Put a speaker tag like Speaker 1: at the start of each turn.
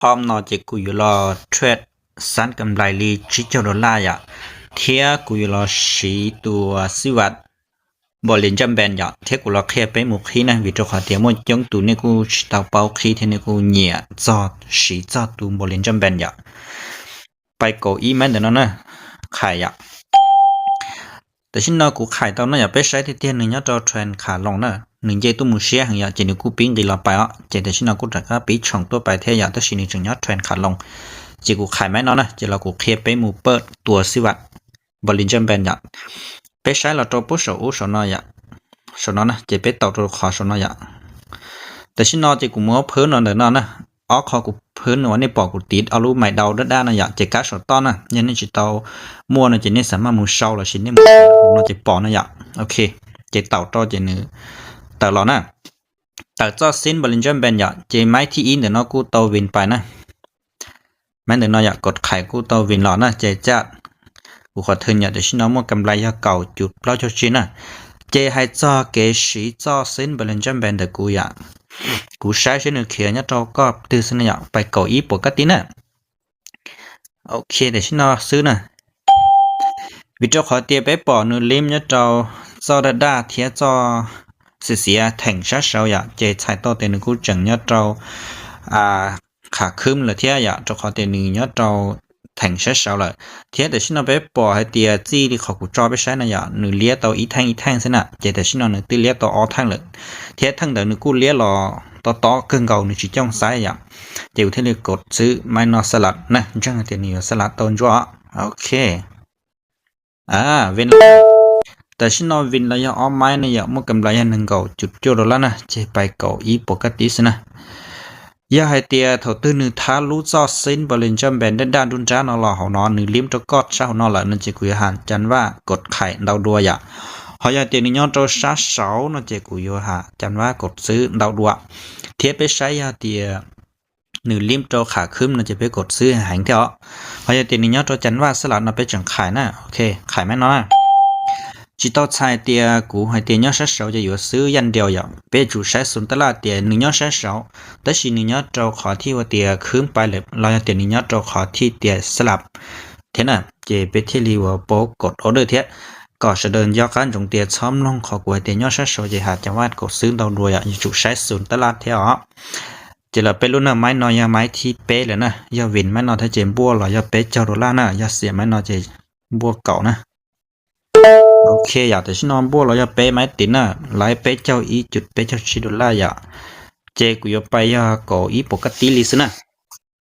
Speaker 1: พร้อมนอจะกูอยู่รอเทรดสันกำไรลี$10เทียกูอยู่รอสีตัวสิวัตบอลเลนจำแบนเทียกูรอเคลียไปหมกขี้นะวิจารณ์เดียวมันจงตัวเนี่ยกูตาเป่าขี้เทเนี่ยกูเหนียจอดสีจอดตัวบอลเลนจำแบนไปโกอีแมนเดี๋ยวนั้นนะขายแต่ฉันนอกูขายตอนนั้นไปใช้ที่เตียนหนึ่งจอเทรนขาลงนะหนึ่งเจตัวมือเสียหังเจนี่กูปิ้งดีละไปเจแต่ฉันนอกูจัดก็ปีช่องตัวไปเทียตัวชินิจึงเทรนขาลงเจกูขายไหมนะเจเรากูเคลียไปหมู่เปิดตัวสิวัตบอลลินจำเป็นไปใช้เราตัวผู้สูงสนสนนะเจไปต่อตัวขอสนแต่ฉันนอเจกูมัวเพิ่นนอนเดินนะขอกูเพิ่นวันนี้ปอกกูติดเอาลูกใหม่ดาวด้านเจกัสตอนยันนี่จิตเอามัวเจนี่สามารถมูเช่าละชิ้นนี้มันจะปอโอเคเจต่อต่อเจนึแต่เราแต่เจ้าสินบอลลินจำเป็นเจไม่ที่อินเดี๋ยวกูเตาวินไปแม้เดี๋ยวกดไข่กูเตาวินหล่อเจจัดกูขอเตือนเดี๋ยวฉันเอามัวกำไรเก่าจุดเล่าเจ้าชิ้นเจให้เจ้าเกสีเจ้าสินบอลลินจำเป็นเดี๋ยวกูใช้ชิ้นเขียนเจ้าก็ตื่นสิไปเกาอีปกติโอเคเดี๋ยวฉันเอาซื้อวิจารณ์ขอเตียไปปอนูลิมเจ้าด้าเทียเจ้าเสียแทงช้าเสาเจใช้ต่อเต็นกูจังเจ้าขาคืมเลยเทียเจ้าขอเตียนึงเจ้าแทงช้าเสาเลยเทียแต่ฉันเอาไปปอให้เตียจี้ที่ขอกูจอไปใช้หนูเลี้ยตัวอีแทงสิเจแต่ฉันเอาหนูตีเลี้ยตัวออแทงเลยเทียทั้งเดี๋ยวหนูกูเลี้ยรอต่อเกินเก่าหนูจีจ้องซ้ายเดี๋ยวที่เรากดซื้อไม่นอสลัดจังเดี๋ยวนี้สลัดต้นจ้าโอเควินแต่ฉันนอวินแล้วออมไม้มันกำไรหนึ่งเก่าจุดจุดแล้วเจไปเก่าอีปกติสิให้เตียถอดตื้อหนึ่งท้ารู้จอสินบริเวณจำเป็นด้านดุนจ้านอหล่อหอนอนหนึ่งลิ้มตะกอดเช้านอหล่ะนั่นจะคุยหันจันว่ากดไข่ดาวดัวหอยเตียนิยอนโตชาเสานั่นจะคุยจันว่ากดซื้อดาวดัวเทียบไปใช้เตียหนึ่งลิ้มโตขาขึ้นนั่นจะไปกดซื้อหางเถอะหอยเตียนิยอนโตจันว่าสลัดนั่นไปจังขายโอเคขายไหมน้อยchỉ tao xài tiền cũ hay tiền nhớ sát sầu choซื้อยันเดียวbây giờ sai xuốngตลาดtiềnหนึ่งnhớ sát sầuแต่สิ่งหนึ่งnhớเราขอที่ว่าtiềnคืนไปเลยเราจะtiềnหนึ่งnhớเราขอที่tiềnสลับthế nào chỉ biếtที่รีว่าโป๊กดออเดอร์เทียก็จะเดินย่อการจงtiềnซ้อมลงขอกว่าtiền nhớ sát sầuจะหาจังหวัดกดซื้อเราด้วยอยู่ใช้สูนตลาดเท่าจะเราไปรุ่นไม้นอยไม้ที่เป๊ะเลยอย่าวินไม้นอถ้าเจมบัวหรออย่าเป๊ะเจ้าดอลลาร์อย่าเสียไม้นอเจบัวเก่าโอเคแต่ฉันนอนบัวเราจะเป๊ะไหมตินไล่เป๊ะเจ้าอีจุดเป๊ะเจ้า$10เจกูจะไปก่ออีปกติลิส